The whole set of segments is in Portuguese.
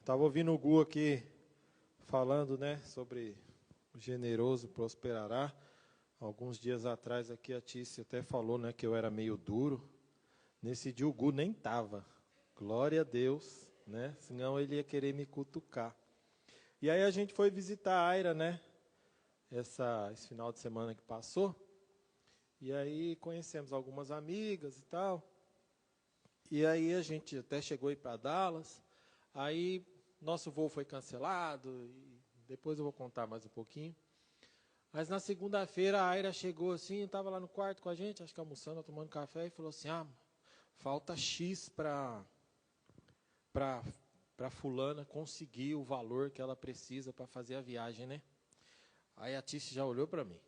Estava ouvindo o Gu aqui falando, né, sobre o generoso prosperará. Alguns dias atrás aqui a Tícia até falou, né, que eu era meio duro. Nesse dia o Gu nem estava. Glória a Deus, né? Senão ele ia querer me cutucar. E aí a gente foi visitar a Aira, né? Esse final de semana que passou. E aí conhecemos algumas amigas e tal. E aí a gente até chegou a ir para Dallas. Aí nosso voo foi cancelado. E depois eu vou contar mais um pouquinho. Mas na segunda-feira a Aira chegou assim, estava lá no quarto com a gente, acho que almoçando, tomando café, e falou assim, falta X para fulana conseguir o valor que ela precisa para fazer a viagem, né? Aí a Tícia já olhou para mim.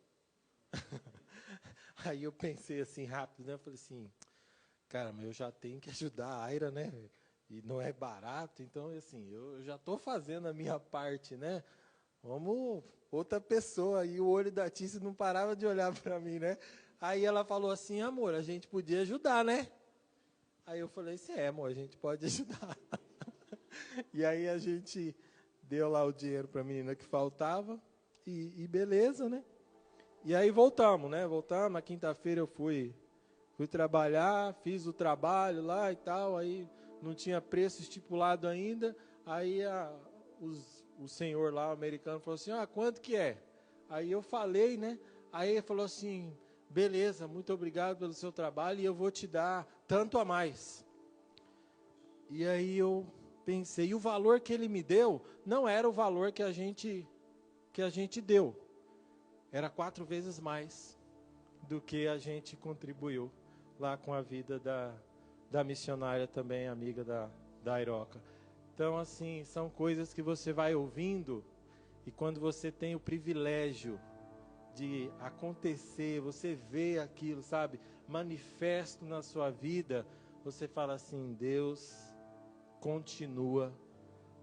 Aí eu pensei assim rápido, né? Eu falei assim, cara, mas eu já tenho que ajudar a Aira, né? E não é barato, então assim, eu já estou fazendo a minha parte, né? Vamos, outra pessoa. E o olho da Tícia não parava de olhar para mim, né? Aí ela falou assim, amor, a gente podia ajudar, né? Aí eu falei assim, amor, a gente pode ajudar. E aí a gente deu lá o dinheiro para a menina que faltava e beleza, né? E aí voltamos, né? Voltamos, na quinta-feira eu fui trabalhar, fiz o trabalho lá e tal, aí não tinha preço estipulado ainda, aí o senhor lá, o americano, falou assim, quanto que é? Aí eu falei, né? Aí ele falou assim, beleza, muito obrigado pelo seu trabalho e eu vou te dar tanto a mais. E aí eu pensei, e o valor que ele me deu não era o valor que a gente deu. Era 4 vezes mais do que a gente contribuiu lá com a vida da missionária também, amiga da Airoca. Então, assim, são coisas que você vai ouvindo e quando você tem o privilégio de acontecer, você vê aquilo, sabe, manifesto na sua vida, você fala assim, Deus continua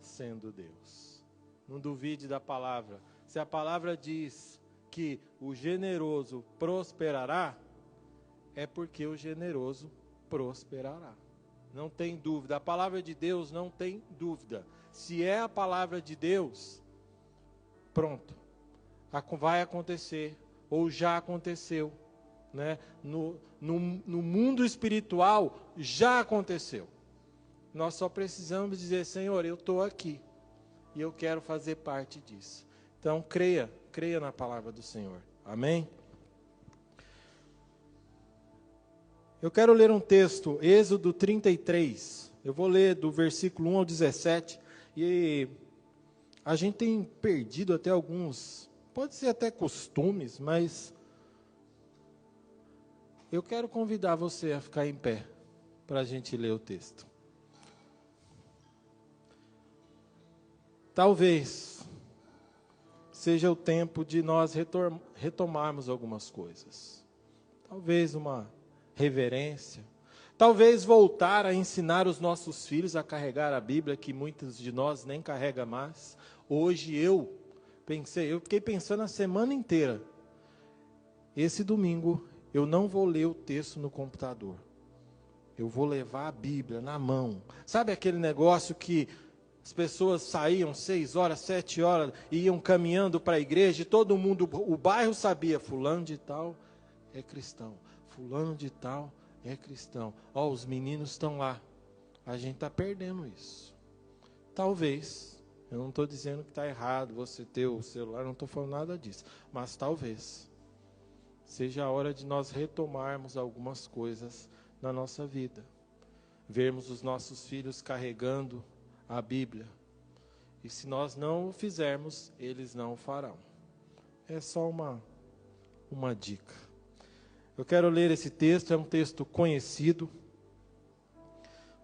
sendo Deus. Não duvide da palavra. Se a palavra diz que o generoso prosperará, é porque o generoso prosperará. Não tem dúvida. A palavra de Deus não tem dúvida. Se é a palavra de Deus, pronto. Vai acontecer, ou já aconteceu. Né? No mundo espiritual, já aconteceu. Nós só precisamos dizer, Senhor, eu estou aqui. E eu quero fazer parte disso. Então, creia na palavra do Senhor. Amém? Eu quero ler um texto, Êxodo 33. Eu vou ler do versículo 1 ao 17. E a gente tem perdido até alguns, pode ser até costumes, mas eu quero convidar você a ficar em pé para a gente ler o texto. Talvez seja o tempo de nós retomarmos algumas coisas. Talvez uma reverência. Talvez voltar a ensinar os nossos filhos a carregar a Bíblia, que muitos de nós nem carregam mais. Hoje eu fiquei pensando a semana inteira. Esse domingo eu não vou ler o texto no computador. Eu vou levar a Bíblia na mão. Sabe aquele negócio que as pessoas saíam 6 horas, 7 horas, e iam caminhando para a igreja, e todo mundo, o bairro sabia, fulano de tal é cristão, fulano de tal é cristão. Os meninos estão lá. A gente está perdendo isso. Talvez, eu não estou dizendo que está errado você ter o celular, não estou falando nada disso, mas talvez seja a hora de nós retomarmos algumas coisas na nossa vida. Vermos os nossos filhos carregando a Bíblia. E se nós não o fizermos, eles não o farão. É só uma dica. Eu quero ler esse texto, é um texto conhecido.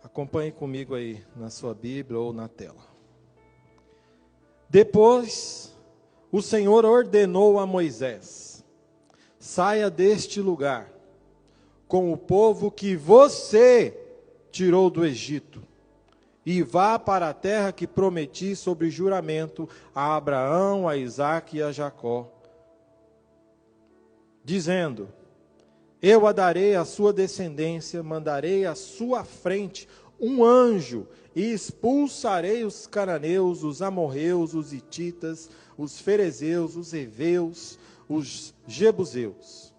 Acompanhe comigo aí na sua Bíblia ou na tela. Depois, o Senhor ordenou a Moisés: saia deste lugar com o povo que você tirou do Egito e vá para a terra que prometi sob juramento a Abraão, a Isaque e a Jacó, dizendo: eu a darei à sua descendência, mandarei à sua frente um anjo, e expulsarei os cananeus, os amorreus, os hititas, os ferezeus, os heveus, os jebuseus.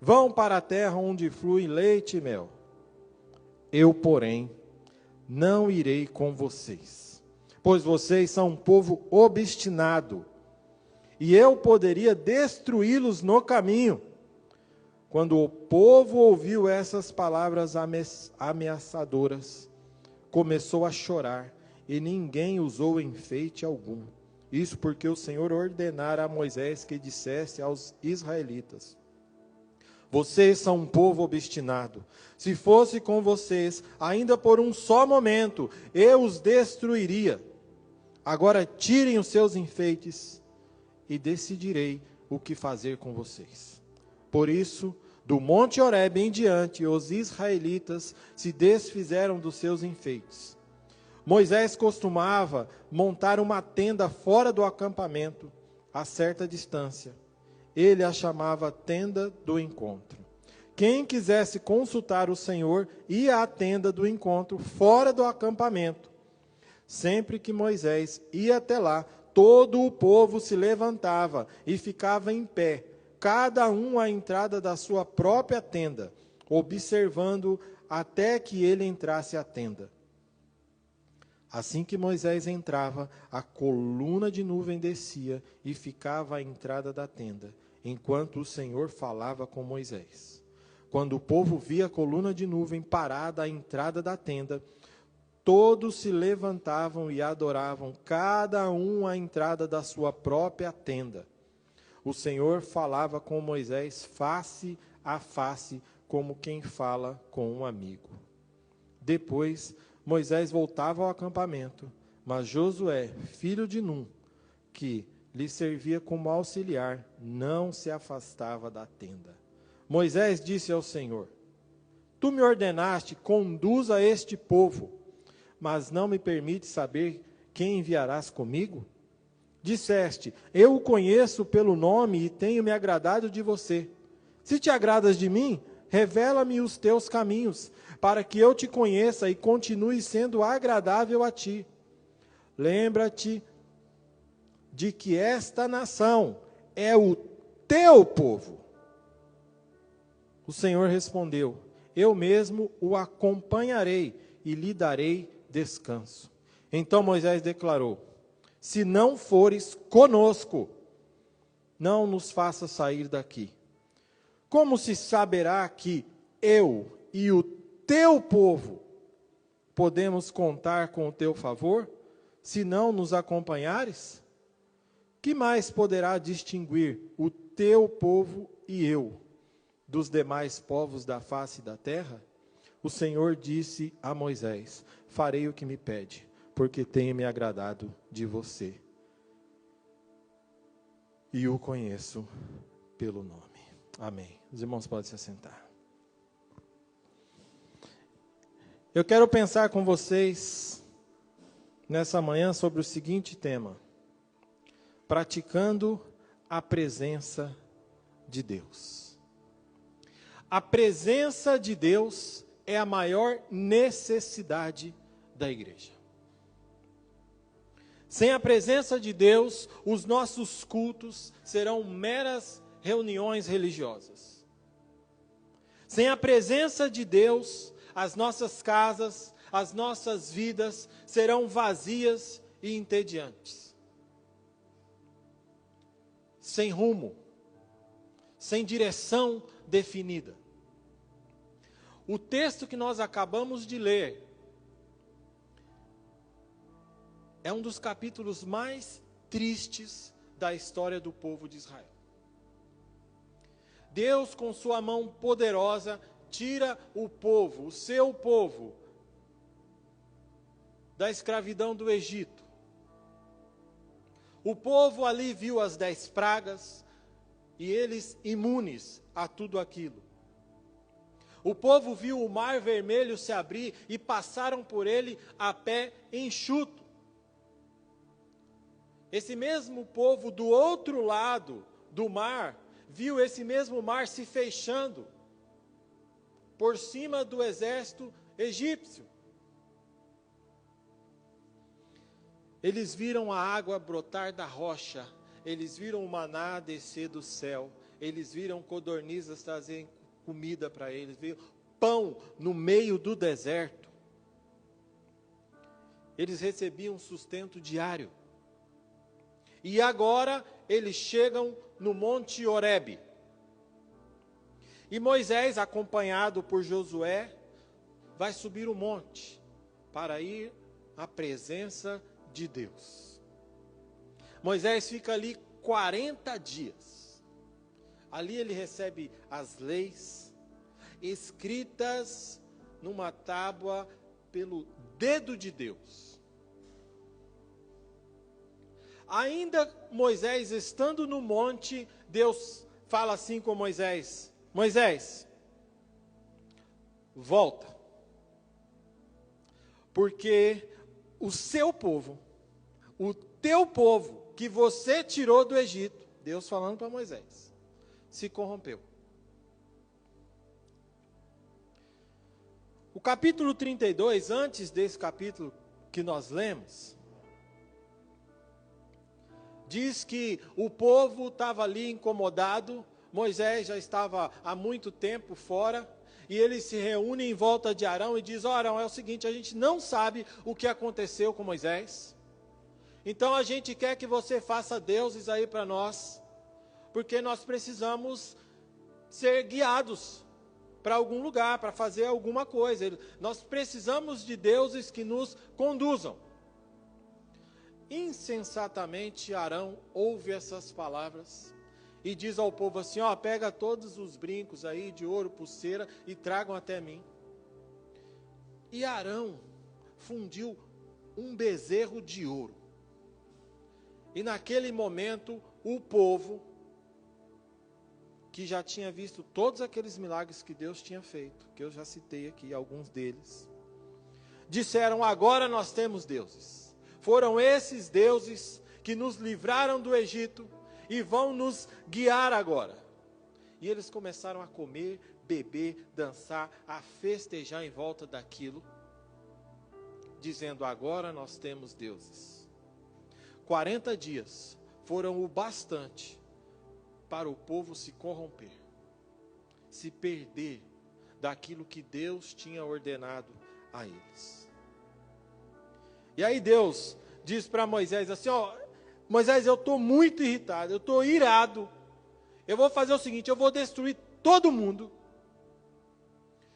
Vão para a terra onde flui leite e mel. Eu, porém, não irei com vocês, pois vocês são um povo obstinado, e eu poderia destruí-los no caminho. Quando o povo ouviu essas palavras ameaçadoras, começou a chorar, e ninguém usou enfeite algum. Isso porque o Senhor ordenara a Moisés que dissesse aos israelitas: vocês são um povo obstinado. Se fosse com vocês, ainda por um só momento, eu os destruiria. Agora tirem os seus enfeites e decidirei o que fazer com vocês. Por isso, do monte Horebe em diante, os israelitas se desfizeram dos seus enfeites. Moisés costumava montar uma tenda fora do acampamento, a certa distância. Ele a chamava tenda do encontro. Quem quisesse consultar o Senhor ia à tenda do encontro fora do acampamento. Sempre que Moisés ia até lá, todo o povo se levantava e ficava em pé, cada um à entrada da sua própria tenda, observando até que ele entrasse à tenda. Assim que Moisés entrava, a coluna de nuvem descia e ficava à entrada da tenda, enquanto o Senhor falava com Moisés. Quando o povo via a coluna de nuvem parada à entrada da tenda, todos se levantavam e adoravam, cada um à entrada da sua própria tenda. O Senhor falava com Moisés face a face, como quem fala com um amigo. Depois, Moisés voltava ao acampamento, mas Josué, filho de Num, que lhe servia como auxiliar, não se afastava da tenda. Moisés disse ao Senhor: Tu me ordenaste, conduza este povo, mas não me permite saber quem enviarás comigo? Disseste: eu o conheço pelo nome e tenho me agradado de você. Se te agradas de mim, revela-me os teus caminhos, para que eu te conheça e continue sendo agradável a ti. Lembra-te de que esta nação é o teu povo. O Senhor respondeu: eu mesmo o acompanharei e lhe darei descanso. Então Moisés declarou: se não fores conosco, não nos faça sair daqui. Como se saberá que eu e o teu povo podemos contar com o teu favor, se não nos acompanhares? Que mais poderá distinguir o teu povo e eu dos demais povos da face da terra? O Senhor disse a Moisés: farei o que me pede, porque tenho me agradado de você, e o conheço pelo nome. Amém. Os irmãos podem se assentar. Eu quero pensar com vocês nessa manhã sobre o seguinte tema: praticando a presença de Deus. A presença de Deus é a maior necessidade da igreja. Sem a presença de Deus, os nossos cultos serão meras reuniões religiosas. Sem a presença de Deus, as nossas casas, as nossas vidas serão vazias e entediantes. Sem rumo, sem direção definida. O texto que nós acabamos de ler é um dos capítulos mais tristes da história do povo de Israel. Deus, com sua mão poderosa, tira o povo, o seu povo, da escravidão do Egito. O povo ali viu as 10 pragas e eles imunes a tudo aquilo. O povo viu o mar vermelho se abrir e passaram por ele a pé enxuto. Esse mesmo povo do outro lado do mar, viu esse mesmo mar se fechando por cima do exército egípcio. Eles viram a água brotar da rocha, eles viram o maná descer do céu, eles viram codornizes trazerem comida para eles, viram pão no meio do deserto. Eles recebiam sustento diário. E agora eles chegam no Monte Horebe. E Moisés, acompanhado por Josué, vai subir o monte para ir à presença de Deus. Moisés fica ali 40 dias. Ali ele recebe as leis escritas numa tábua pelo dedo de Deus. Ainda Moisés estando no monte, Deus fala assim com Moisés: Moisés, volta, porque o seu povo, o teu povo, que você tirou do Egito, Deus falando para Moisés, se corrompeu. O capítulo 32, antes desse capítulo que nós lemos, diz que o povo estava ali incomodado, Moisés já estava há muito tempo fora, e eles se reúnem em volta de Arão e dizem: Arão, é o seguinte, a gente não sabe o que aconteceu com Moisés, então a gente quer que você faça deuses aí para nós, porque nós precisamos ser guiados para algum lugar, para fazer alguma coisa, nós precisamos de deuses que nos conduzam. Insensatamente Arão ouve essas palavras e diz ao povo assim: ó, pega todos os brincos aí de ouro, pulseira e tragam até mim. E Arão fundiu um bezerro de ouro. E naquele momento o povo, que já tinha visto todos aqueles milagres que Deus tinha feito, que eu já citei aqui alguns deles, disseram: agora nós temos deuses. Foram esses deuses que nos livraram do Egito e vão nos guiar agora. E eles começaram a comer, beber, dançar, a festejar em volta daquilo, dizendo: agora nós temos deuses. 40 dias foram o bastante para o povo se corromper, se perder daquilo que Deus tinha ordenado a eles. E aí Deus diz para Moisés assim: ó, Moisés, eu estou muito irritado, eu estou irado, eu vou fazer o seguinte, eu vou destruir todo mundo,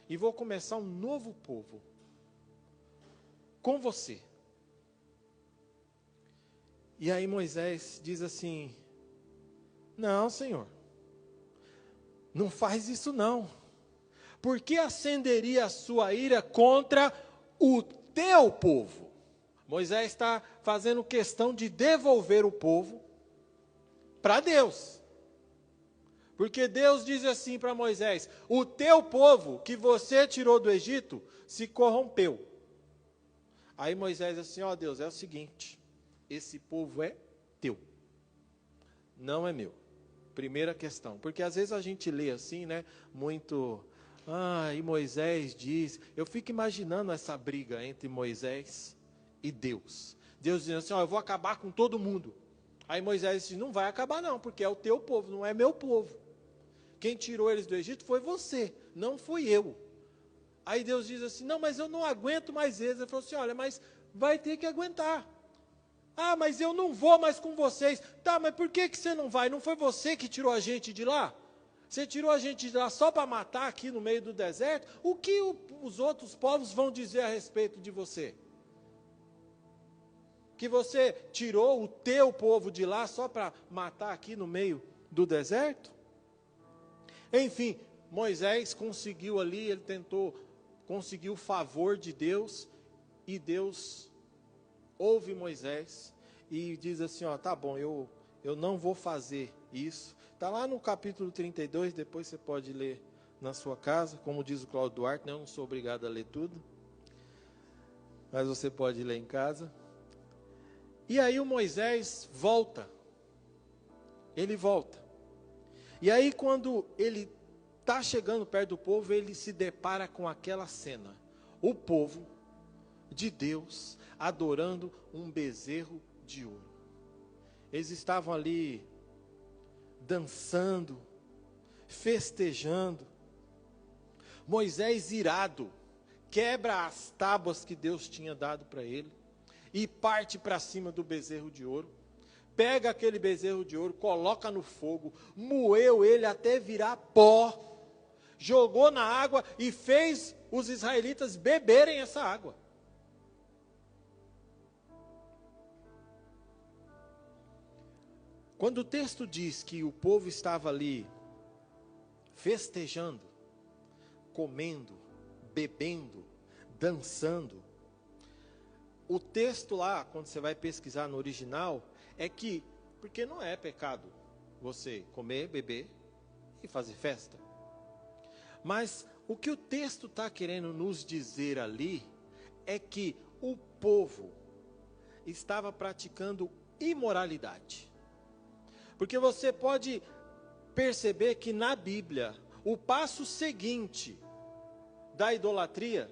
e vou começar um novo povo, com você. E aí Moisés diz assim: não, Senhor, não faz isso não, por que acenderia a sua ira contra o teu povo? Moisés está fazendo questão de devolver o povo para Deus. Porque Deus diz assim para Moisés: o teu povo que você tirou do Egito se corrompeu. Aí Moisés assim: ó Deus, é o seguinte, esse povo é teu, não é meu. Primeira questão, porque às vezes a gente lê assim, né, muito, e Moisés diz, eu fico imaginando essa briga entre Moisés e Deus. Deus dizendo assim: ó, eu vou acabar com todo mundo. Aí Moisés diz: não vai acabar não, porque é o teu povo, não é meu povo. Quem tirou eles do Egito foi você, não fui eu. Aí Deus diz assim: não, mas eu não aguento mais eles. Ele falou assim: olha, mas vai ter que aguentar. Mas eu não vou mais com vocês. Tá, mas por que você não vai? Não foi você que tirou a gente de lá? Você tirou a gente de lá só para matar aqui no meio do deserto? O que os outros povos vão dizer a respeito de você? Que você tirou o teu povo de lá só para matar aqui no meio do deserto? Enfim, Moisés conseguiu ali, ele conseguiu o favor de Deus, e Deus ouve Moisés e diz assim: ó, tá bom, eu não vou fazer isso. Está lá no capítulo 32, depois você pode ler na sua casa, como diz o Cláudio Duarte, né, eu não sou obrigado a ler tudo, mas você pode ler em casa. E aí o Moisés volta, ele volta, e aí quando ele está chegando perto do povo, ele se depara com aquela cena, o povo de Deus, adorando um bezerro de ouro. Eles estavam ali dançando, festejando. Moisés, irado, quebra as tábuas que Deus tinha dado para ele e parte para cima do bezerro de ouro. Pega aquele bezerro de ouro, coloca no fogo, moeu ele até virar pó, jogou na água e fez os israelitas beberem essa água. Quando o texto diz que o povo estava ali festejando, comendo, bebendo, dançando, o texto lá, quando você vai pesquisar no original, é que, porque não é pecado você comer, beber e fazer festa. Mas o que o texto está querendo nos dizer ali é que o povo estava praticando imoralidade. Porque você pode perceber que na Bíblia, o passo seguinte da idolatria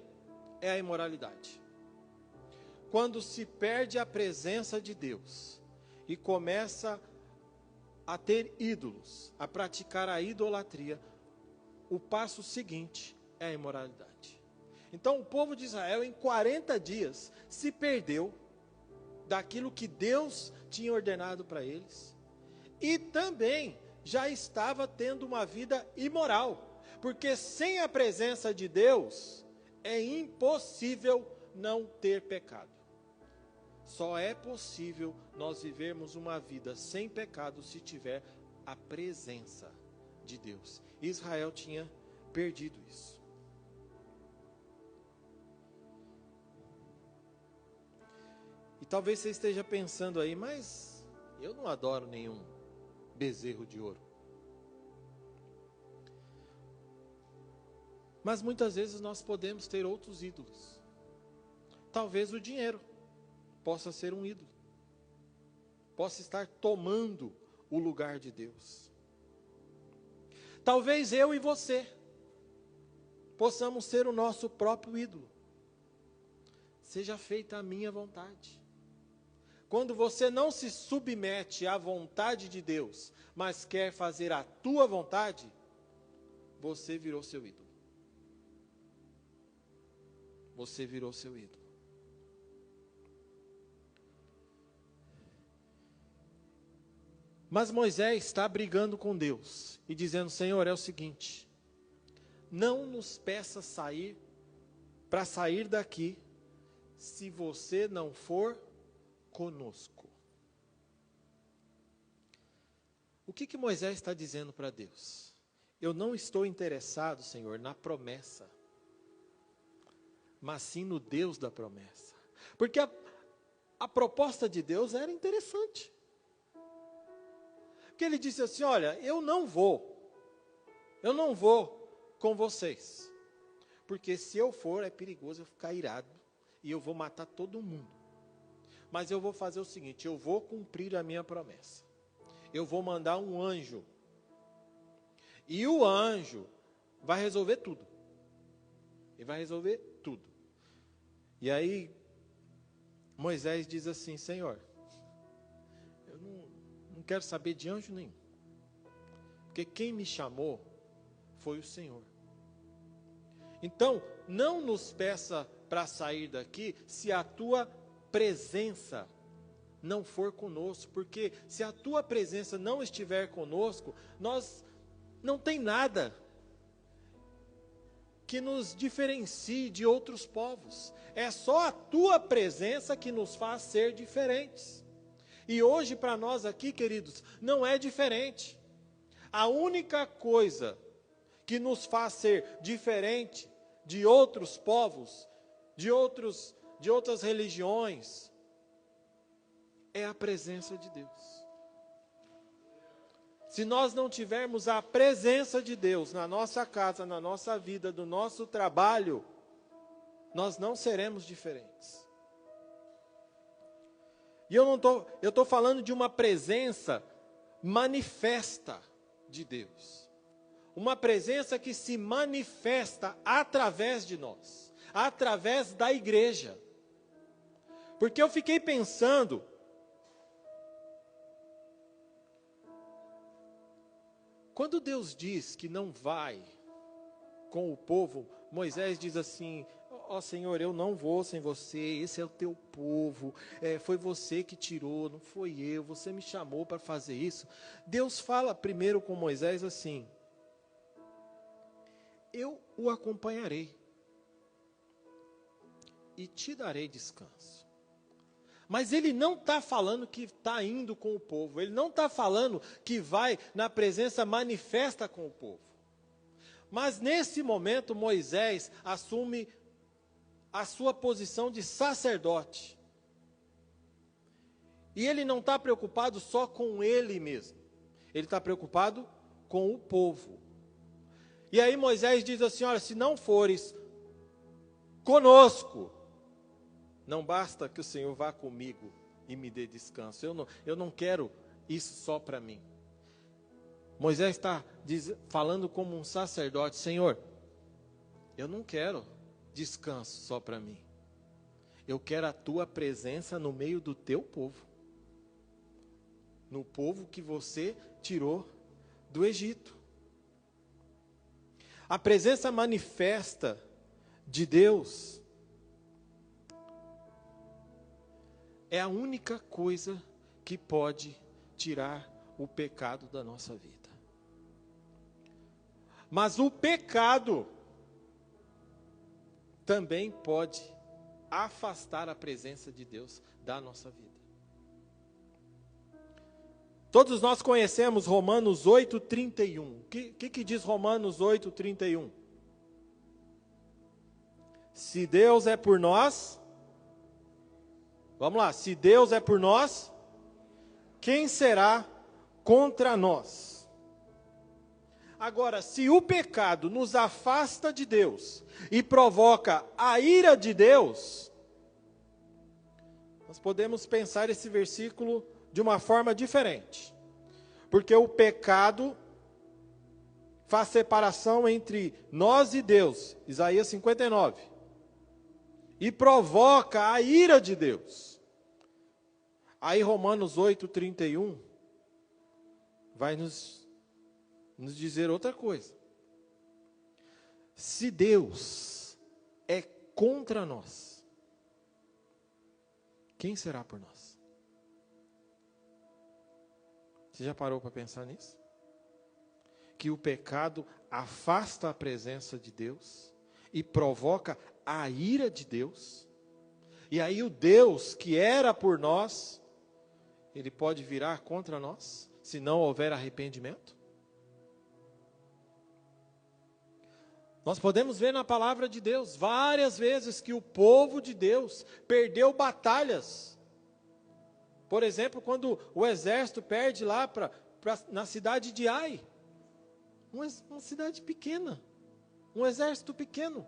é a imoralidade. Quando se perde a presença de Deus e começa a ter ídolos, a praticar a idolatria, o passo seguinte é a imoralidade. Então o povo de Israel em 40 dias se perdeu daquilo que Deus tinha ordenado para eles. E também já estava tendo uma vida imoral, porque sem a presença de Deus é impossível não ter pecado. Só é possível nós vivermos uma vida sem pecado se tiver a presença de Deus. Israel tinha perdido isso. E talvez você esteja pensando aí, mas eu não adoro nenhum bezerro de ouro. Mas muitas vezes nós podemos ter outros ídolos. Talvez o dinheiro possa ser um ídolo. Possa estar tomando o lugar de Deus. Talvez eu e você possamos ser o nosso próprio ídolo. Seja feita a minha vontade. Quando você não se submete à vontade de Deus, mas quer fazer a tua vontade, você virou seu ídolo. Você virou seu ídolo. Mas Moisés está brigando com Deus e dizendo: Senhor, é o seguinte, não nos peça para sair daqui, se você não for conosco. O que Moisés está dizendo para Deus? Eu não estou interessado, Senhor, na promessa, mas sim no Deus da promessa. Porque a proposta de Deus era interessante. Porque ele disse assim: olha, eu não vou com vocês, porque se eu for é perigoso eu ficar irado e eu vou matar todo mundo. Mas eu vou fazer o seguinte, eu vou cumprir a minha promessa. Eu vou mandar um anjo. E o anjo vai resolver tudo. Ele vai resolver tudo. E aí Moisés diz assim: Senhor, eu não quero saber de anjo nenhum. Porque quem me chamou foi o Senhor. Então, não nos peça para sair daqui se a tua presença não for conosco, porque se a tua presença não estiver conosco, nós não tem nada que nos diferencie de outros povos. É só a tua presença que nos faz ser diferentes. E hoje para nós aqui, queridos, não é diferente. A única coisa que nos faz ser diferente de outros povos, de outras religiões, é a presença de Deus. Se nós não tivermos a presença de Deus na nossa casa, na nossa vida, no nosso trabalho, nós não seremos diferentes. E eu estou falando de uma presença manifesta de Deus. Uma presença que se manifesta através de nós, através da igreja. Porque eu fiquei pensando, quando Deus diz que não vai com o povo, Moisés diz assim: ó Senhor, eu não vou sem você, esse é o teu povo, foi você que tirou, não foi eu, você me chamou para fazer isso. Deus fala primeiro com Moisés assim: eu o acompanharei e te darei descanso. Mas ele não está falando que está indo com o povo, ele não está falando que vai na presença manifesta com o povo. Mas nesse momento Moisés assume a sua posição de sacerdote. E ele não está preocupado só com ele mesmo, ele está preocupado com o povo. E aí Moisés diz assim: olha, se não fores conosco, não basta que o Senhor vá comigo e me dê descanso. Eu não quero isso só para mim. Moisés está falando como um sacerdote: Senhor, eu não quero descanso só para mim. Eu quero a tua presença no meio do teu povo. No povo que você tirou do Egito. A presença manifesta de Deus é a única coisa que pode tirar o pecado da nossa vida. Mas o pecado também pode afastar a presença de Deus da nossa vida. Todos nós conhecemos Romanos 8:31. O que diz Romanos 8:31? Se Deus é por nós, vamos lá, se Deus é por nós, quem será contra nós? Agora, se o pecado nos afasta de Deus e provoca a ira de Deus, nós podemos pensar esse versículo de uma forma diferente. Porque o pecado faz separação entre nós e Deus, Isaías 59, e provoca a ira de Deus. Aí Romanos 8:31 vai nos dizer outra coisa. Se Deus é contra nós, quem será por nós? Você já parou para pensar nisso? Que o pecado afasta a presença de Deus e provoca a ira de Deus. E aí o Deus que era por nós, ele pode virar contra nós, se não houver arrependimento? Nós podemos ver na palavra de Deus várias vezes que o povo de Deus perdeu batalhas. Por exemplo, quando o exército perde lá na cidade de Ai, uma cidade pequena, um exército pequeno.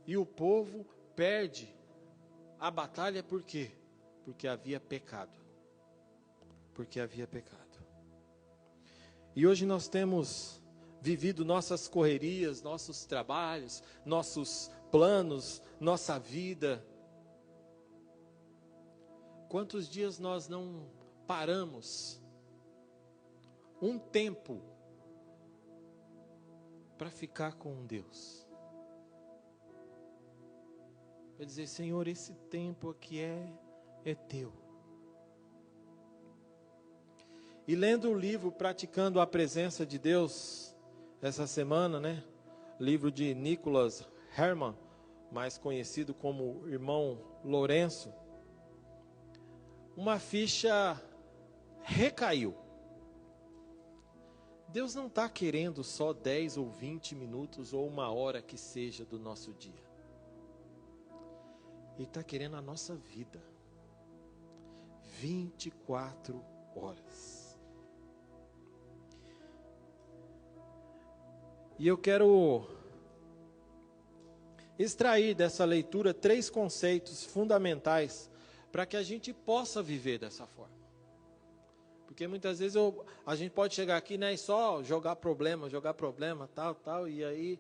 E o povo perde a batalha por quê? Porque havia pecado. Porque havia pecado. E hoje nós temos vivido nossas correrias, nossos trabalhos, nossos planos, nossa vida. Quantos dias nós não paramos um tempo para ficar com Deus? Para dizer: Senhor, esse tempo aqui é teu. E lendo o livro Praticando a Presença de Deus, essa semana, né? Livro de Nicholas Herman, mais conhecido como Irmão Lourenço, uma ficha recaiu. Deus não está querendo só 10 ou 20 minutos ou uma hora que seja do nosso dia. Ele está querendo a nossa vida. 24 horas. E eu quero extrair dessa leitura 3 conceitos fundamentais para que a gente possa viver dessa forma. Porque muitas vezes a gente pode chegar aqui, né, e só jogar problema, tal, e aí...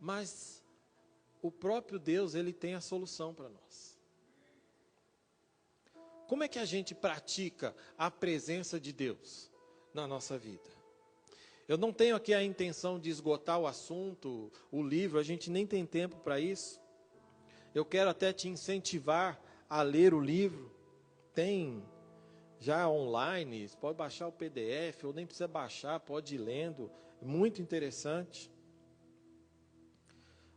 Mas o próprio Deus, Ele tem a solução para nós. Como é que a gente pratica a presença de Deus na nossa vida? Eu não tenho aqui a intenção de esgotar o assunto, o livro, a gente nem tem tempo para isso. Eu quero até te incentivar a ler o livro. Tem já online, você pode baixar o PDF, ou nem precisa baixar, pode ir lendo. Muito interessante.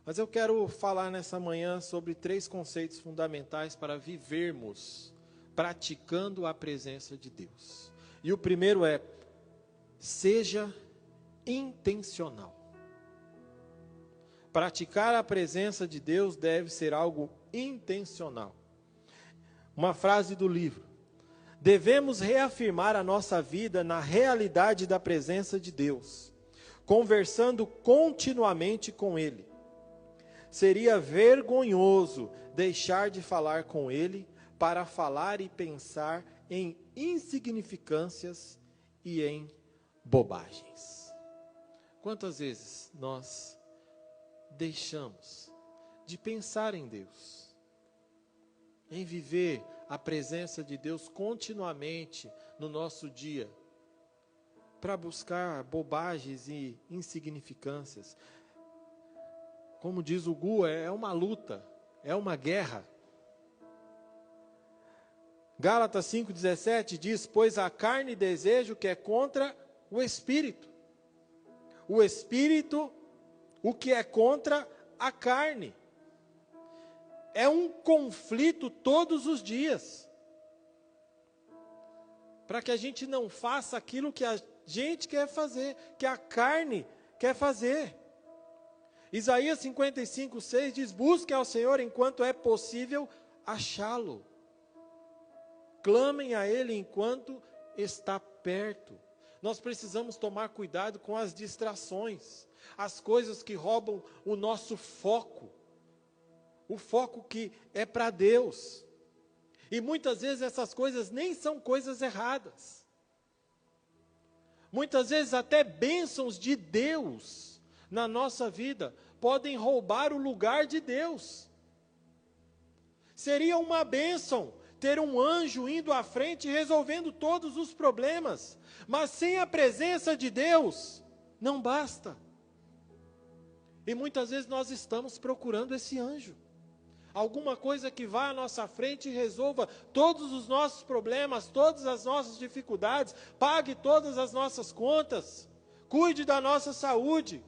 Mas eu quero falar nessa manhã sobre 3 conceitos fundamentais para vivermos praticando a presença de Deus. E o primeiro é: seja intencional. Praticar a presença de Deus deve ser algo intencional. Uma frase do livro: devemos reafirmar a nossa vida na realidade da presença de Deus, conversando continuamente com Ele. Seria vergonhoso deixar de falar com Ele para falar e pensar em insignificâncias e em bobagens. Quantas vezes nós deixamos de pensar em Deus, em viver a presença de Deus continuamente no nosso dia, para buscar bobagens e insignificâncias? Como diz o Gu, é uma luta, é uma guerra. Gálatas 5,17 diz: pois a carne deseja o que é contra o Espírito. O Espírito, o que é contra a carne. É um conflito todos os dias. Para que a gente não faça aquilo que a gente quer fazer, que a carne quer fazer. Isaías 55,6 diz: busquem ao Senhor enquanto é possível achá-lo. Clamem a Ele enquanto está perto. Nós precisamos tomar cuidado com as distrações, as coisas que roubam o nosso foco. O foco que é para Deus. E muitas vezes essas coisas nem são coisas erradas. Muitas vezes até bênçãos de Deus na nossa vida podem roubar o lugar de Deus. Seria uma bênção ter um anjo indo à frente e resolvendo todos os problemas, mas sem a presença de Deus, não basta. E muitas vezes nós estamos procurando esse anjo. Alguma coisa que vá à nossa frente e resolva todos os nossos problemas, todas as nossas dificuldades, pague todas as nossas contas, cuide da nossa saúde.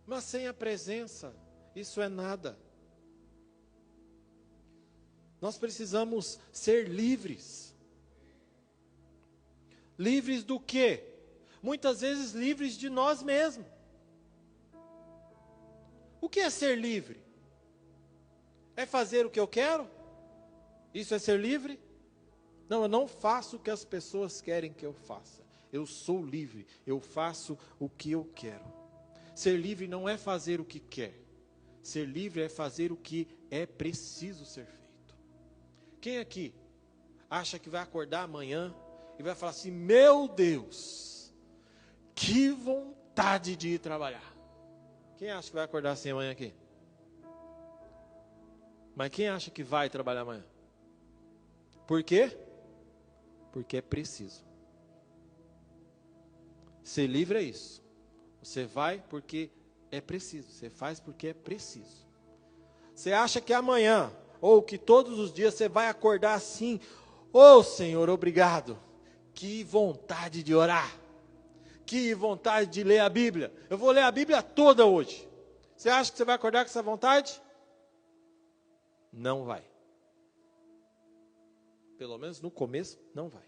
Mas sem a presença, isso é nada. Nós precisamos ser livres. Livres do quê? Muitas vezes livres de nós mesmos. O que é ser livre? É fazer o que eu quero? Isso é ser livre? Não, eu não faço o que as pessoas querem que eu faça. Eu sou livre, eu faço o que eu quero. Ser livre não é fazer o que quer. Ser livre é fazer o que é preciso ser feito. Quem aqui acha que vai acordar amanhã e vai falar assim: meu Deus, que vontade de ir trabalhar? Quem acha que vai acordar assim amanhã aqui? Mas quem acha que vai trabalhar amanhã? Por quê? Porque é preciso. Ser livre é isso. Você vai porque é preciso. Você faz porque é preciso. Você acha que amanhã, ou que todos os dias, você vai acordar assim: ô Senhor, obrigado. Que vontade de orar. Que vontade de ler a Bíblia. Eu vou ler a Bíblia toda hoje. Você acha que você vai acordar com essa vontade? Não vai. Pelo menos no começo, não vai.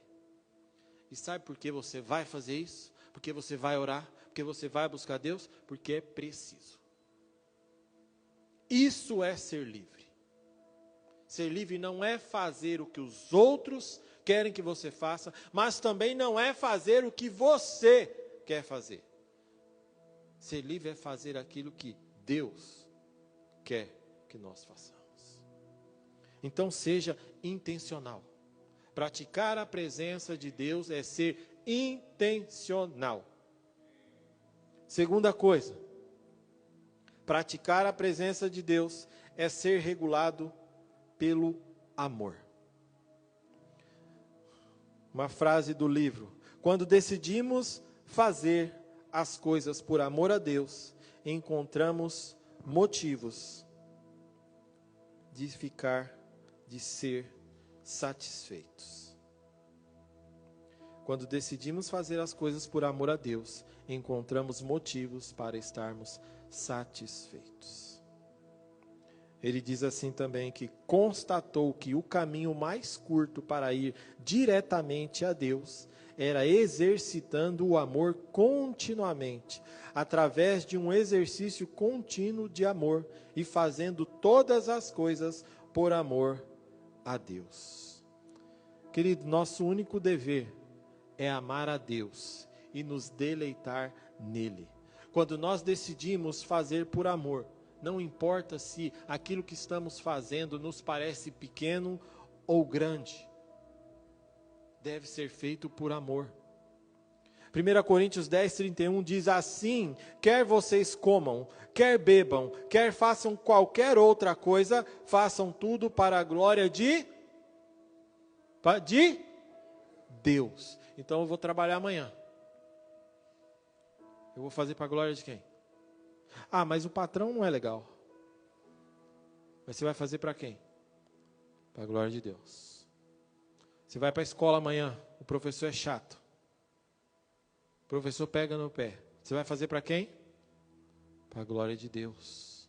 E sabe por que você vai fazer isso? Porque você vai orar? Porque você vai buscar Deus? Porque é preciso. Isso é ser livre. Ser livre não é fazer o que os outros querem que você faça, mas também não é fazer o que você quer fazer. Ser livre é fazer aquilo que Deus quer que nós façamos. Então seja intencional. Praticar a presença de Deus é ser intencional. Segunda coisa, Praticar a presença de Deus é ser regulado pelo amor. Uma frase do livro: quando decidimos fazer as coisas por amor a Deus, encontramos motivos de ser satisfeitos. Quando decidimos fazer as coisas por amor a Deus, encontramos motivos para estarmos satisfeitos. Ele diz assim também que constatou que o caminho mais curto para ir diretamente a Deus era exercitando o amor continuamente, através de um exercício contínuo de amor e fazendo todas as coisas por amor a Deus. Querido, nosso único dever é amar a Deus e nos deleitar nele. Quando nós decidimos fazer por amor, não importa se aquilo que estamos fazendo nos parece pequeno ou grande, deve ser feito por amor. 1 Coríntios 10:31 diz assim: quer vocês comam, quer bebam, quer façam qualquer outra coisa, façam tudo para a glória de Deus. Então eu vou trabalhar amanhã. Eu vou fazer para a glória de quem? Ah, mas o patrão não é legal. Mas você vai fazer para quem? Para a glória de Deus. Você vai para a escola amanhã, o professor é chato. O professor pega no pé. Você vai fazer para quem? Para a glória de Deus.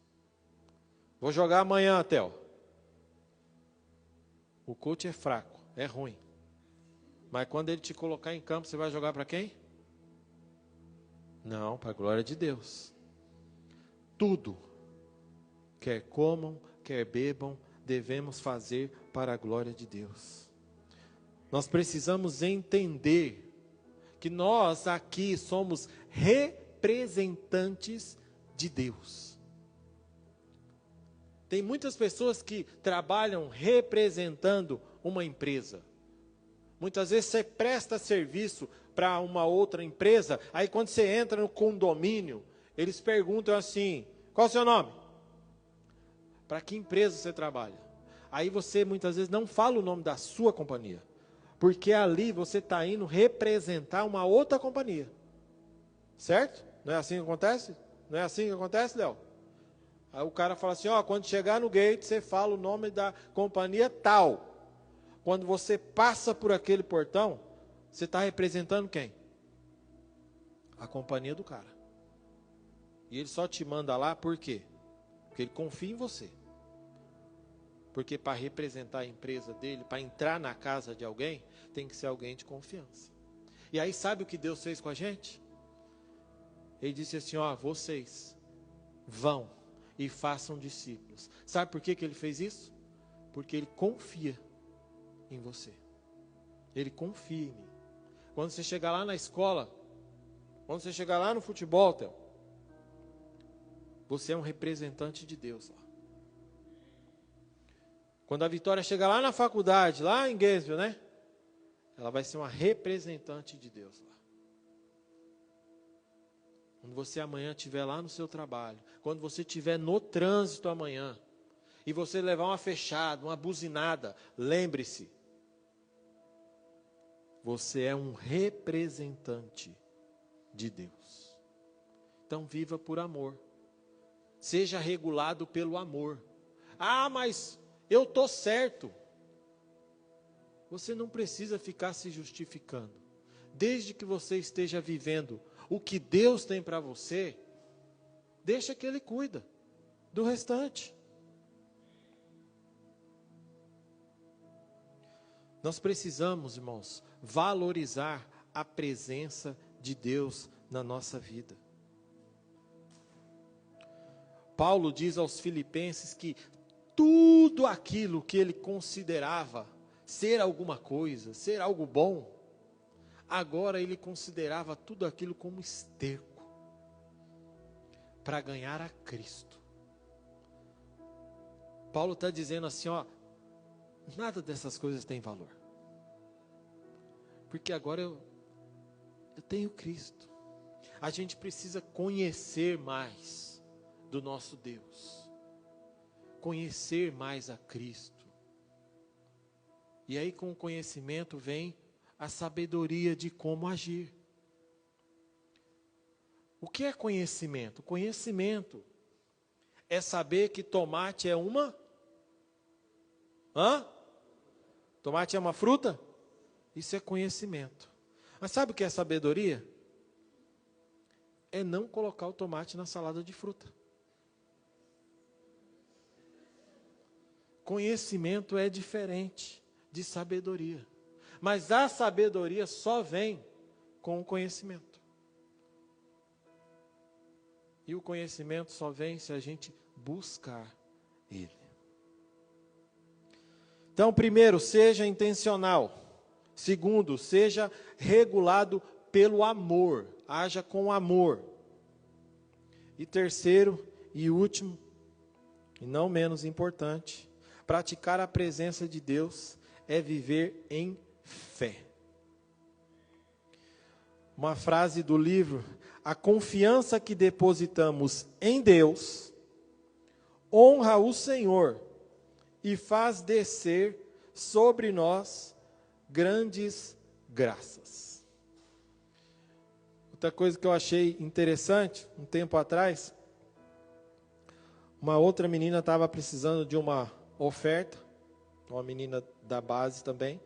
Vou jogar amanhã, Theo. O coach é fraco, é ruim. Mas quando ele te colocar em campo, você vai jogar para quem? Não, para a glória de Deus. Tudo, quer comam, quer bebam, devemos fazer para a glória de Deus. Nós precisamos entender que nós aqui somos representantes de Deus. Tem muitas pessoas que trabalham representando uma empresa. Muitas vezes você presta serviço para uma outra empresa, aí quando você entra no condomínio, eles perguntam assim: qual é o seu nome? Para que empresa você trabalha? Aí você muitas vezes não fala o nome da sua companhia, porque ali você está indo representar uma outra companhia. Certo? Não é assim que acontece? Não é assim que acontece, Léo? Aí o cara fala assim: ó, quando chegar no gate, você fala o nome da companhia tal. Quando você passa por aquele portão, você está representando quem? A companhia do cara. E ele só te manda lá por quê? Porque ele confia em você. Porque para representar a empresa dele, para entrar na casa de alguém, tem que ser alguém de confiança. E aí sabe o que Deus fez com a gente? Ele disse assim: ó, vocês vão e façam discípulos. Sabe por que ele fez isso? Porque ele confia em você. Ele confia em mim. Quando você chegar lá na escola, quando você chegar lá no futebol, Theo, você é um representante de Deus lá. Quando a Vitória chegar lá na faculdade, lá em Gainesville, né? Ela vai ser uma representante de Deus lá. Quando você amanhã estiver lá no seu trabalho, quando você estiver no trânsito amanhã, e você levar uma fechada, uma buzinada, lembre-se, você é um representante de Deus. Então viva por amor. Seja regulado pelo amor. Ah, mas eu estou certo. Você não precisa ficar se justificando. Desde que você esteja vivendo o que Deus tem para você, deixa que Ele cuida do restante. Nós precisamos, irmãos, valorizar a presença de Deus na nossa vida. Paulo diz aos Filipenses que tudo aquilo que ele considerava ser alguma coisa, ser algo bom, agora ele considerava tudo aquilo como esterco para ganhar a Cristo. Paulo está dizendo assim, ó, nada dessas coisas tem valor. Porque agora eu tenho Cristo. A gente precisa conhecer mais do nosso Deus. Conhecer mais a Cristo. E aí com o conhecimento vem a sabedoria de como agir. O que é conhecimento? Conhecimento é saber que tomate é uma... Tomate é uma fruta? Isso é conhecimento. Mas sabe o que é sabedoria? É não colocar o tomate na salada de fruta. Conhecimento é diferente de sabedoria. Mas a sabedoria só vem com o conhecimento. E o conhecimento só vem se a gente buscar ele. Então, primeiro, seja intencional. Segundo, seja regulado pelo amor. Haja com amor. E terceiro e último, e não menos importante, praticar a presença de Deus é viver em fé. Uma frase do livro: a confiança que depositamos em Deus honra o Senhor e faz descer sobre nós grandes graças. Outra coisa que eu achei interessante, um tempo atrás, uma outra menina estava precisando de uma oferta, uma menina da base também.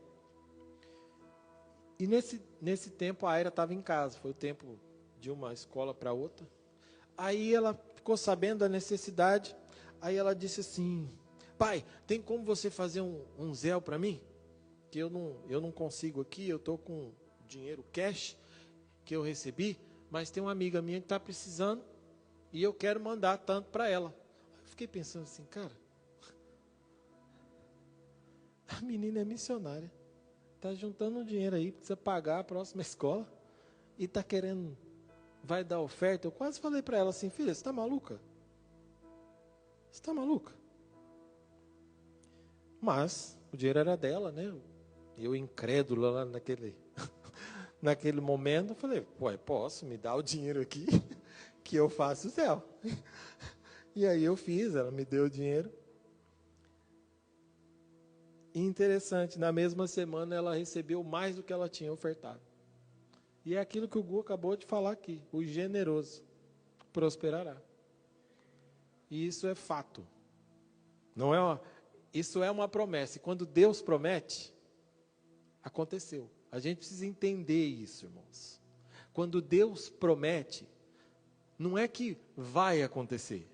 E nesse tempo a Aira estava em casa, foi o tempo de uma escola para outra. Aí ela ficou sabendo da necessidade, aí ela disse assim: pai, tem como você fazer um Zelle para mim? Que eu não consigo aqui, eu estou com dinheiro cash que eu recebi, mas tem uma amiga minha que está precisando e eu quero mandar tanto para ela. Eu fiquei pensando assim, cara, a menina é missionária, está juntando um dinheiro aí, precisa pagar a próxima escola e está querendo, vai dar oferta. Eu quase falei para ela assim: filha, você está maluca? Você está maluca? Mas o dinheiro era dela, né? Eu incrédulo lá naquele momento, eu falei: pô, posso me dar o dinheiro aqui que eu faço o céu. E aí eu fiz, ela me deu o dinheiro. E interessante, na mesma semana ela recebeu mais do que ela tinha ofertado. E é aquilo que o Gu acabou de falar aqui: o generoso prosperará. E isso é fato. Não é isso é uma promessa. E quando Deus promete, aconteceu. A gente precisa entender isso, irmãos. Quando Deus promete, não é que vai acontecer.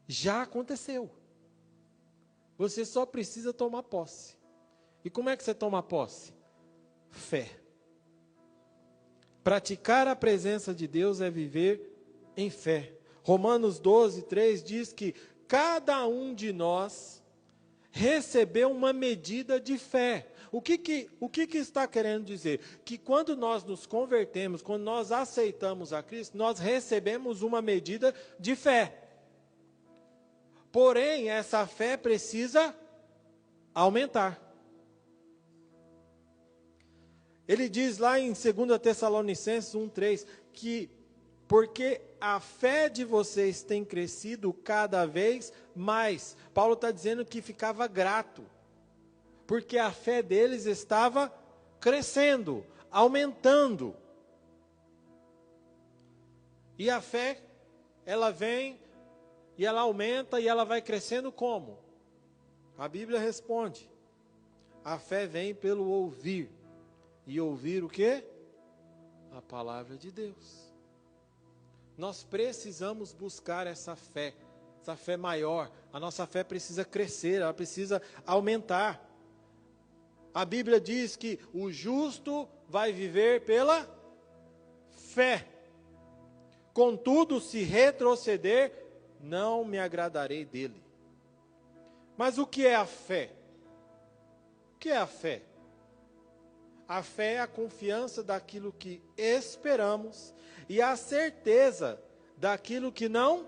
Já aconteceu. Você só precisa tomar posse. E como é que você toma posse? Fé. Praticar a presença de Deus é viver em fé. Romanos 12:3 diz que cada um de nós recebeu uma medida de fé. O que está querendo dizer? Que quando nós nos convertemos, quando nós aceitamos a Cristo, nós recebemos uma medida de fé. Porém, essa fé precisa aumentar. Ele diz lá em 2 Tessalonicenses 1:3 que porque a fé de vocês tem crescido cada vez mais. Paulo está dizendo que ficava grato, porque a fé deles estava crescendo, aumentando. E a fé, ela vem, e ela aumenta, e ela vai crescendo como? A Bíblia responde: a fé vem pelo ouvir. E ouvir o quê? A palavra de Deus. Nós precisamos buscar essa fé maior. A nossa fé precisa crescer, ela precisa aumentar. A Bíblia diz que o justo vai viver pela fé. Contudo, se retroceder, não me agradarei dele. Mas o que é a fé? O que é a fé? A fé é a confiança daquilo que esperamos e a certeza daquilo que não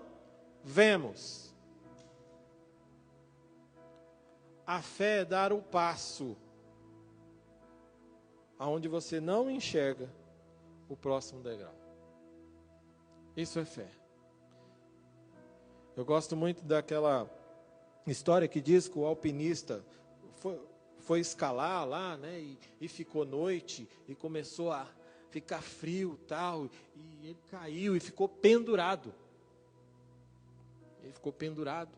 vemos. A fé é dar o passo aonde você não enxerga o próximo degrau. Isso é fé. Eu gosto muito daquela história que diz que o alpinista foi escalar lá, né, e ficou noite, e começou a ficar frio, tal, e ele caiu e ficou pendurado. Ele ficou pendurado.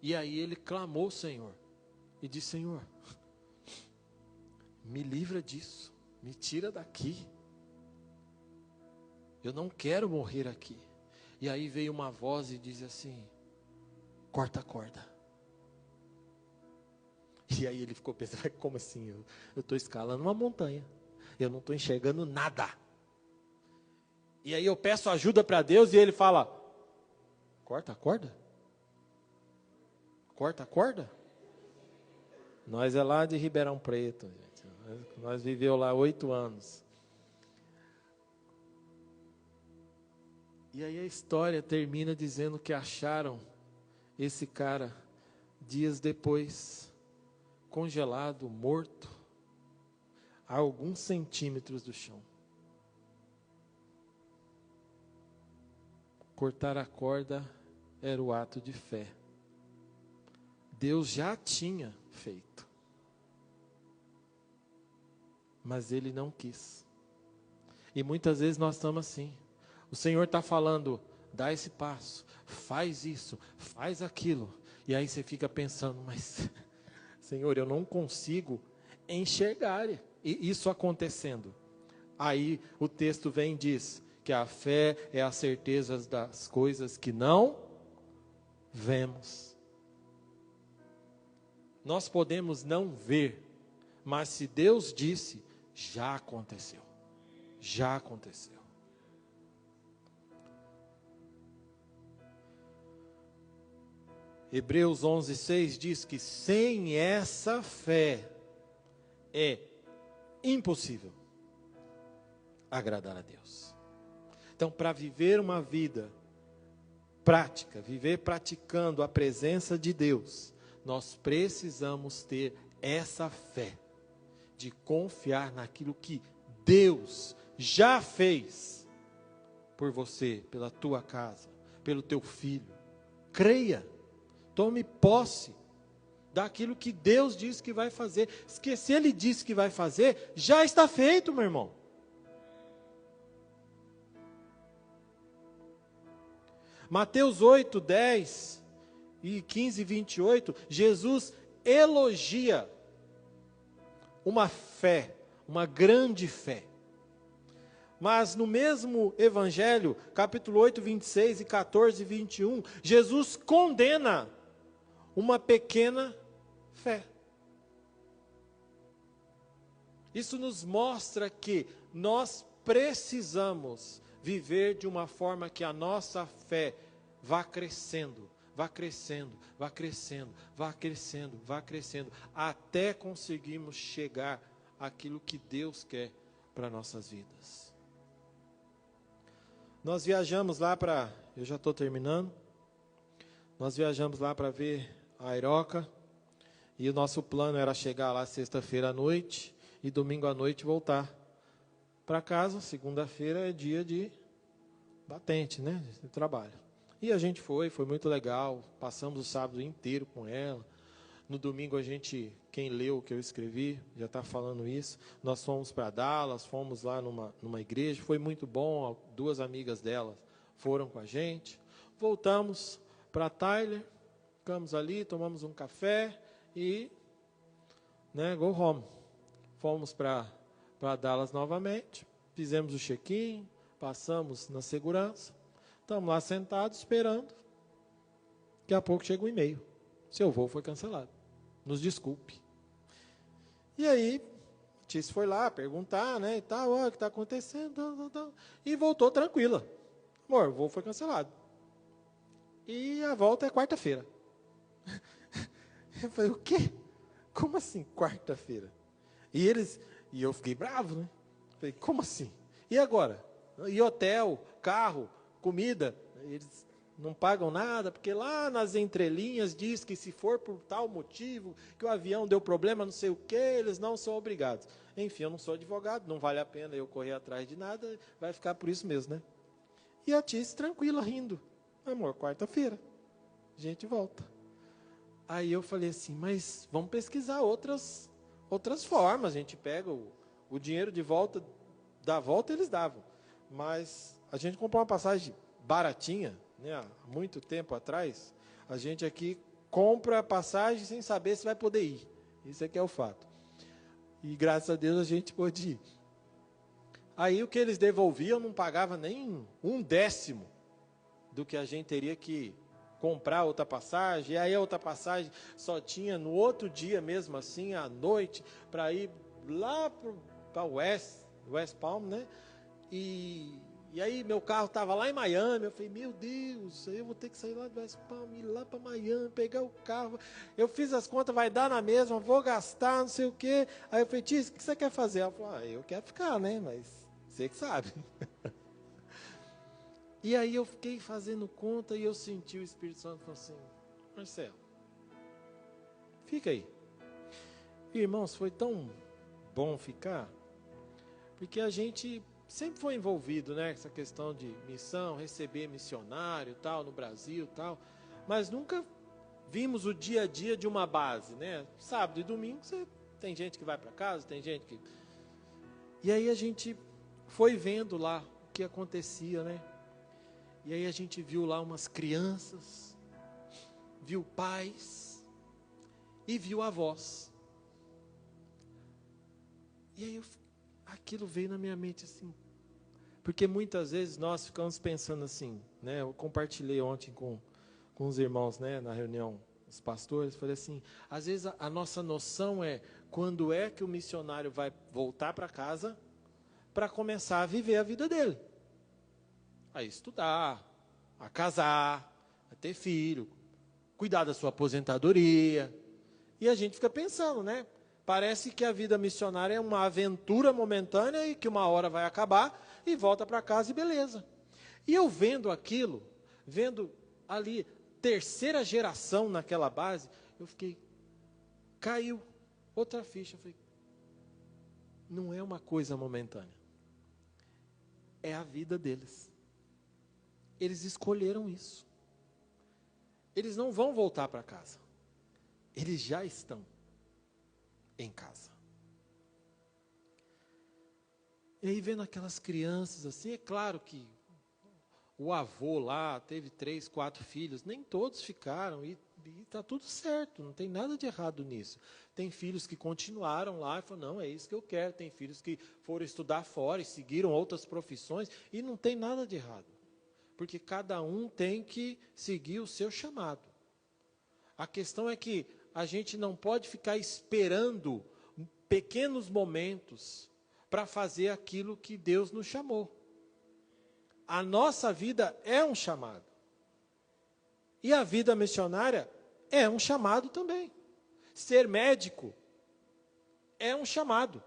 E aí ele clamou ao Senhor, e disse: Senhor, me livra disso, me tira daqui. Eu não quero morrer aqui. E aí veio uma voz e disse assim: corta a corda. E aí ele ficou pensando: como assim? Eu estou escalando uma montanha, eu não estou enxergando nada. E aí eu peço ajuda para Deus e ele fala: corta a corda? Corta a corda? Nós é lá de Ribeirão Preto, gente. Nós vivemos lá 8 anos. E aí a história termina dizendo que acharam esse cara dias depois, congelado, morto, a alguns centímetros do chão. Cortar a corda era o ato de fé. Deus já tinha feito, mas Ele não quis. E muitas vezes nós estamos assim. O Senhor está falando: dá esse passo, faz isso, faz aquilo. E aí você fica pensando: mas Senhor, eu não consigo enxergar isso acontecendo. Aí o texto vem e diz que a fé é a certeza das coisas que não vemos. Nós podemos não ver, mas se Deus disse, já aconteceu. Já aconteceu. Hebreus 11:6 diz que sem essa fé é impossível agradar a Deus. Então, para viver uma vida prática, viver praticando a presença de Deus, nós precisamos ter essa fé de confiar naquilo que Deus já fez por você, pela tua casa, pelo teu filho. Creia. Tome posse daquilo que Deus disse que vai fazer. Se Ele disse que vai fazer, já está feito, meu irmão. Mateus 8, 10 e 15 e 28, Jesus elogia uma fé, uma grande fé. Mas no mesmo Evangelho, capítulo 8, 26 e 14 e 21, Jesus condena uma pequena fé. Isso nos mostra que nós precisamos viver de uma forma que a nossa fé vá crescendo, vá crescendo, vá crescendo, vá crescendo, vá crescendo, até conseguirmos chegar àquilo que Deus quer para nossas vidas. Nós viajamos lá para, eu já estou terminando, nós viajamos lá para ver a Aeroca, e o nosso plano era chegar lá sexta-feira à noite, e domingo à noite voltar para casa. Segunda-feira é dia de batente, né, de trabalho. E a gente foi muito legal, passamos o sábado inteiro com ela. No domingo quem leu o que eu escrevi, já está falando isso, nós fomos para Dallas, fomos lá numa igreja, foi muito bom, 2 amigas delas foram com a gente. Voltamos para Tyler, ficamos ali, tomamos um café e, go home. Fomos para Dallas novamente, fizemos o check-in, passamos na segurança, estamos lá sentados esperando. Daqui a pouco chega um e-mail: seu voo foi cancelado, nos desculpe. E aí, a Tice foi lá perguntar, e tal, o que está acontecendo, tal, e voltou tranquila. Amor, o voo foi cancelado. E a volta é quarta-feira. Eu falei: o quê? Como assim quarta-feira? E eu fiquei bravo, né? Falei: como assim? E agora? E hotel, carro, comida? Eles não pagam nada, porque lá nas entrelinhas diz que se for por tal motivo, que o avião deu problema, não sei o quê, eles não são obrigados. Enfim, eu não sou advogado, não vale a pena eu correr atrás de nada, vai ficar por isso mesmo, né? E a Tice tranquila, rindo. Amor, quarta-feira, a gente volta. Aí eu falei assim, mas vamos pesquisar outras formas. A gente pega o dinheiro de volta, da volta eles davam. Mas a gente comprou uma passagem baratinha, né, há muito tempo atrás. A gente aqui compra a passagem sem saber se vai poder ir. Isso é que é o fato. E graças a Deus a gente pôde ir. Aí o que eles devolviam não pagava nem 1/10 do que a gente teria que comprar outra passagem. E aí a outra passagem só tinha no outro dia mesmo assim, à noite, para ir lá para West Palm, né? E aí meu carro estava lá em Miami. Eu falei, meu Deus, eu vou ter que sair lá do West Palm, ir lá para Miami, pegar o carro. Eu fiz as contas, vai dar na mesma, vou gastar, não sei o quê. Aí eu falei, Tis, o que você quer fazer? Ela falou, eu quero ficar, né? Mas você que sabe. E aí eu fiquei fazendo conta e eu senti o Espírito Santo falando assim, Marcelo, fica aí. Irmãos, foi tão bom ficar, porque a gente sempre foi envolvido, né, essa questão de missão, receber missionário, tal, no Brasil, tal, mas nunca vimos o dia a dia de uma base, né? Sábado e domingo, tem gente que vai para casa, tem gente que... E aí a gente foi vendo lá o que acontecia, né? E aí a gente viu lá umas crianças, viu pais e viu avós. E aí aquilo veio na minha mente assim, porque muitas vezes nós ficamos pensando assim, né? Eu compartilhei ontem com os irmãos, né, na reunião, os pastores, falei assim, às vezes a nossa noção é quando é que o missionário vai voltar para casa para começar a viver a vida dele. A estudar, a casar, a ter filho, cuidar da sua aposentadoria. E a gente fica pensando, né? Parece que a vida missionária é uma aventura momentânea e que uma hora vai acabar e volta para casa e beleza. E eu vendo aquilo, vendo ali, terceira geração naquela base, eu fiquei, caiu outra ficha. Eu falei, não é uma coisa momentânea. É a vida deles. Eles escolheram isso. Eles não vão voltar para casa. Eles já estão em casa. E aí vendo aquelas crianças assim, é claro que o avô lá teve 3, 4 filhos, nem todos ficaram, e está tudo certo, não tem nada de errado nisso. Tem filhos que continuaram lá e falaram, não, é isso que eu quero. Tem filhos que foram estudar fora e seguiram outras profissões, e não tem nada de errado. Porque cada um tem que seguir o seu chamado. A questão é que a gente não pode ficar esperando pequenos momentos para fazer aquilo que Deus nos chamou. A nossa vida é um chamado. E a vida missionária é um chamado também. Ser médico é um chamado.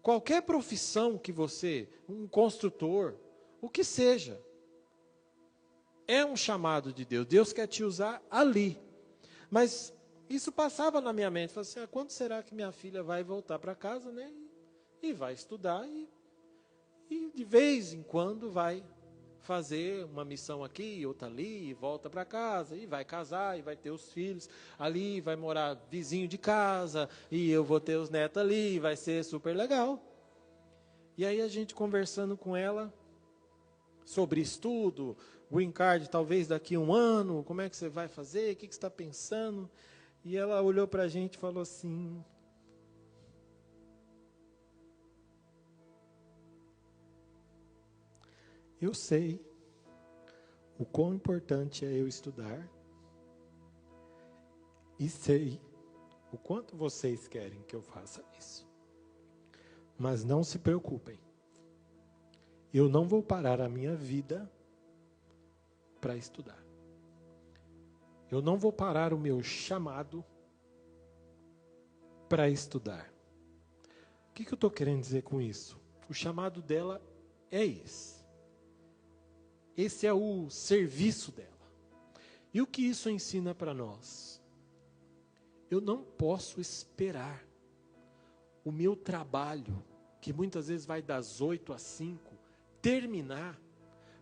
Qualquer profissão que você, um construtor, o que seja, é um chamado de Deus. Deus quer te usar ali. Mas isso passava na minha mente. Falei assim, quando será que minha filha vai voltar para casa, né? E vai estudar e de vez em quando vai fazer uma missão aqui, outra ali, e volta para casa, e vai casar, e vai ter os filhos ali, vai morar vizinho de casa, e eu vou ter os netos ali, vai ser super legal. E aí a gente conversando com ela sobre estudo, green card talvez daqui a 1 ano, como é que você vai fazer, o que você está pensando? E ela olhou para a gente e falou assim, eu sei o quão importante é eu estudar e sei o quanto vocês querem que eu faça isso. Mas não se preocupem, eu não vou parar a minha vida para estudar. Eu não vou parar o meu chamado para estudar. O que eu estou querendo dizer com isso? O chamado dela é esse. Esse é o serviço dela. E o que isso ensina para nós? Eu não posso esperar o meu trabalho, que muitas vezes vai das 8 às 5, terminar,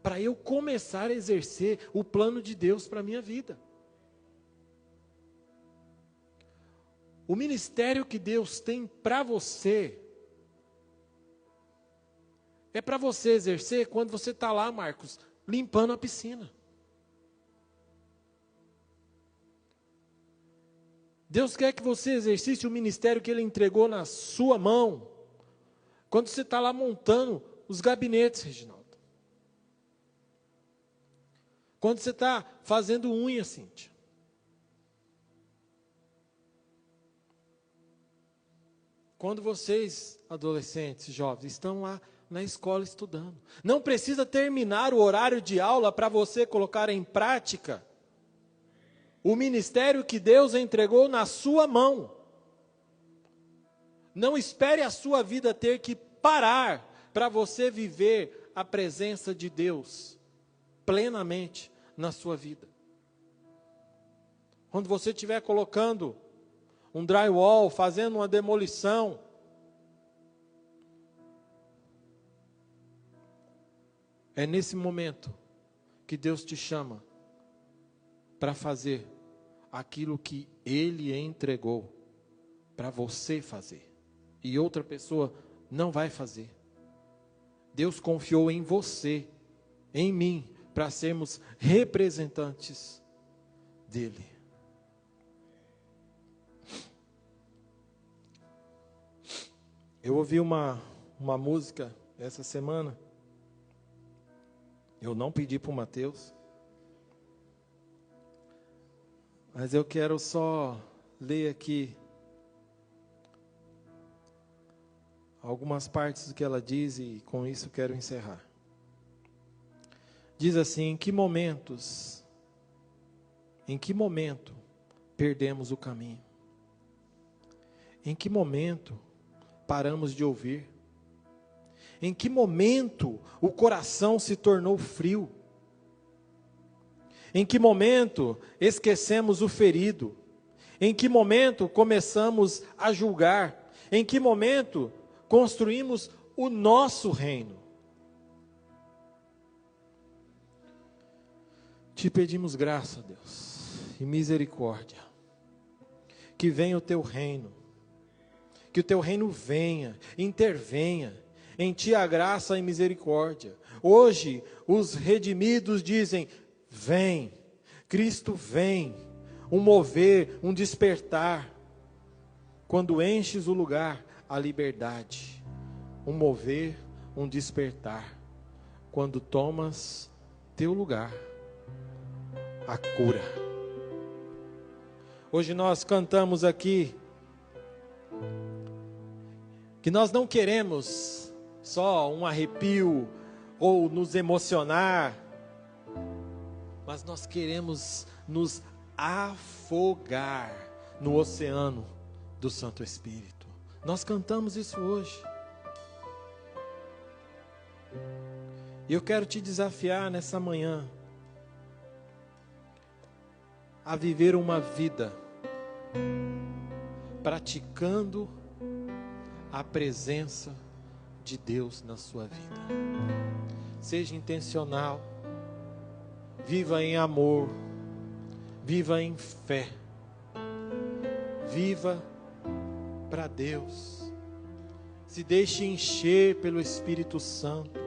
para eu começar a exercer o plano de Deus para a minha vida. O ministério que Deus tem para você, é para você exercer quando você está lá, Marcos, limpando a piscina. Deus quer que você exercite o ministério que Ele entregou na sua mão, quando você está lá montando os gabinetes, Reginaldo. Quando você está fazendo unha, Cíntia. Quando vocês, adolescentes, jovens, estão lá na escola estudando. Não precisa terminar o horário de aula para você colocar em prática o ministério que Deus entregou na sua mão. Não espere a sua vida ter que parar para você viver a presença de Deus plenamente na sua vida. Quando você estiver colocando um drywall, fazendo uma demolição, é nesse momento que Deus te chama para fazer aquilo que Ele entregou para você fazer. E outra pessoa não vai fazer. Deus confiou em você, em mim, para sermos representantes dEle. Eu ouvi uma música essa semana. Eu não pedi para o Mateus. Mas eu quero só ler aqui algumas partes do que ela diz e com isso quero encerrar. Diz assim: em que momento perdemos o caminho? Em que momento paramos de ouvir? Em que momento o coração se tornou frio? Em que momento esquecemos o ferido? Em que momento começamos a julgar? Em que momento construímos o nosso reino? Te pedimos graça, Deus, e misericórdia. Que venha o teu reino. Que o teu reino venha, intervenha. Em ti a graça e misericórdia. Hoje os redimidos dizem: vem, Cristo vem, um mover, um despertar. Quando enches o lugar, a liberdade, um mover, um despertar. Quando tomas teu lugar, a cura. Hoje nós cantamos aqui que nós não queremos só um arrepio ou nos emocionar, mas nós queremos nos afogar no oceano do Santo Espírito. Nós cantamos isso hoje. E eu quero te desafiar nessa manhã a viver uma vida praticando a presença de Deus na sua vida. Seja intencional. Viva em amor, viva em fé, viva para Deus, se deixe encher pelo Espírito Santo,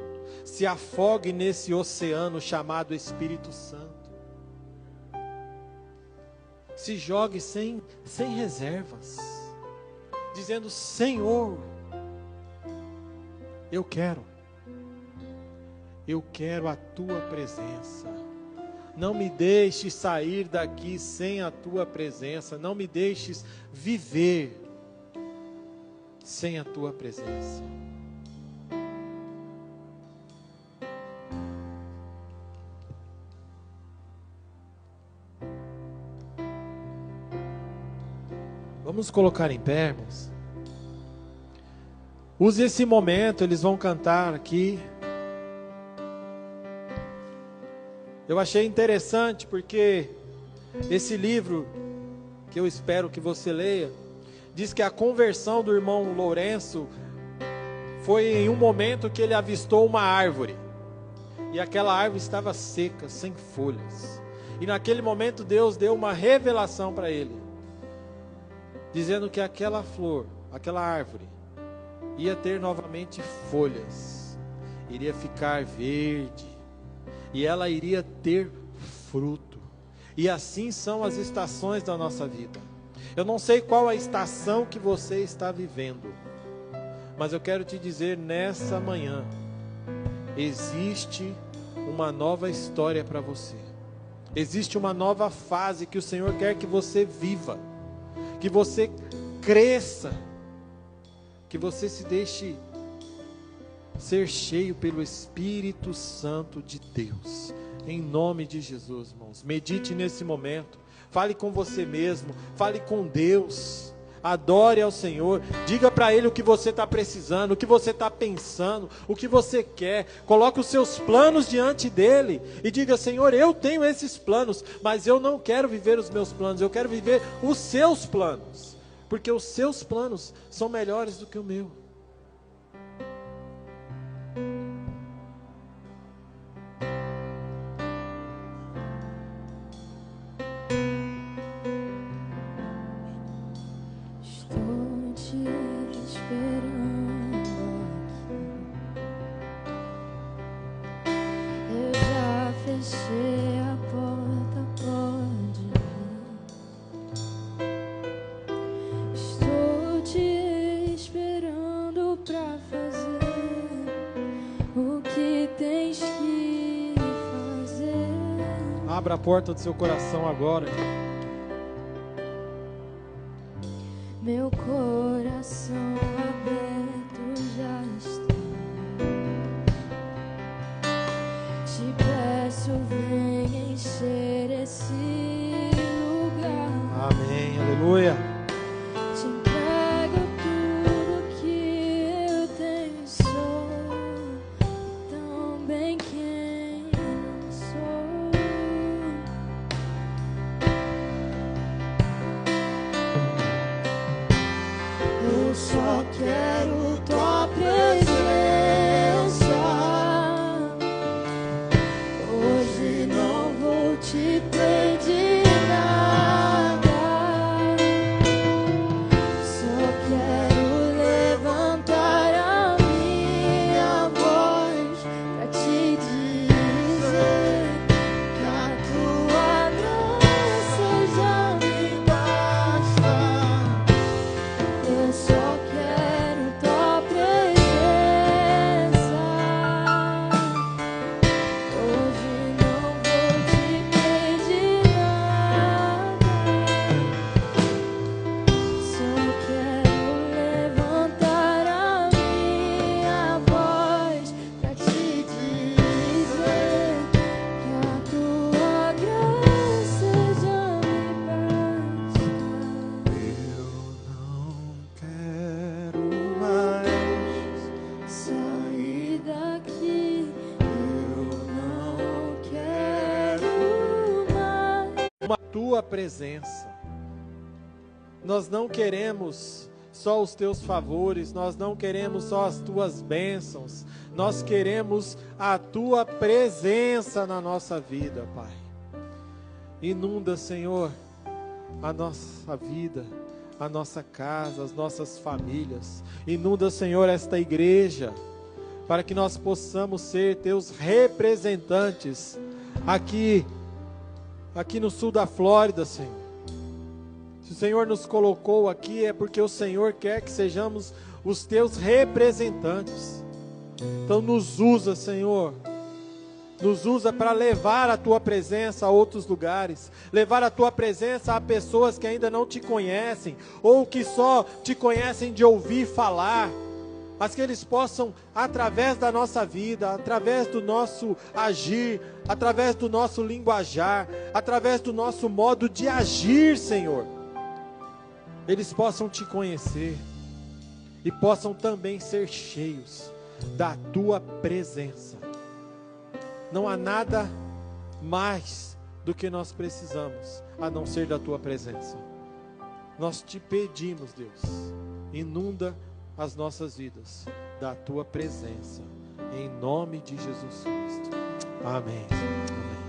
se afogue nesse oceano chamado Espírito Santo, se jogue sem reservas, dizendo: Senhor, eu quero a tua presença. Não me deixes sair daqui sem a tua presença. Não me deixes viver sem a tua presença. Vamos colocar em pé, irmãos. Use esse momento, eles vão cantar aqui. Eu achei interessante porque esse livro, que eu espero que você leia, diz que a conversão do irmão Lourenço foi em um momento que ele avistou uma árvore. E aquela árvore estava seca, sem folhas. E naquele momento Deus deu uma revelação para ele, dizendo que aquela flor, aquela árvore, ia ter novamente folhas, iria ficar verde, e ela iria ter fruto. E assim são as estações da nossa vida. Eu não sei qual a estação que você está vivendo, mas eu quero te dizer nessa manhã, existe uma nova história para você. Existe uma nova fase que o Senhor quer que você viva, que você cresça, que você se deixe ser cheio pelo Espírito Santo de Deus. Em nome de Jesus, irmãos, medite nesse momento, fale com você mesmo, fale com Deus, adore ao Senhor, diga para Ele o que você está precisando, o que você está pensando, o que você quer, coloque os seus planos diante dEle, e diga: Senhor, eu tenho esses planos, mas eu não quero viver os meus planos, eu quero viver os seus planos, porque os seus planos são melhores do que o meu. Abra a porta do seu coração agora. Meu coração aberto já está. Te peço, vem encher esse lugar. Amém, aleluia. Te entrego tudo que eu tenho, sou também quem não sou. Eu só quero tua presença. Hoje não vou te pedir nada. Só quero levantar a minha voz pra te dizer que a tua graça já me basta. Eu só quero tua presença. Hoje não vou te pedir nada. Só quero levantar a minha voz pra te dizer que a tua graça já me basta. Eu não quero mais Sair daqui, eu não quero mais. a tua presença. Nós não queremos só os teus favores, nós não queremos só as tuas bênçãos, nós queremos a tua presença na nossa vida, Pai. Inunda, Senhor, a nossa vida, a nossa casa, as nossas famílias. Inunda, Senhor, esta igreja, para que nós possamos ser teus representantes aqui no sul da Flórida, Senhor. Se o Senhor nos colocou aqui, é porque o Senhor quer que sejamos os teus representantes. Então nos usa, Senhor. Nos usa para levar a tua presença a outros lugares, levar a tua presença a pessoas que ainda não te conhecem, ou que só te conhecem de ouvir falar, mas que eles possam, através da nossa vida, através do nosso agir, através do nosso linguajar, através do nosso modo de agir, Senhor, eles possam te conhecer e possam também ser cheios da tua presença. Não há nada mais do que nós precisamos, a não ser da tua presença. Nós te pedimos, Deus, inunda as nossas vidas da tua presença, em nome de Jesus Cristo. Amém. Amém.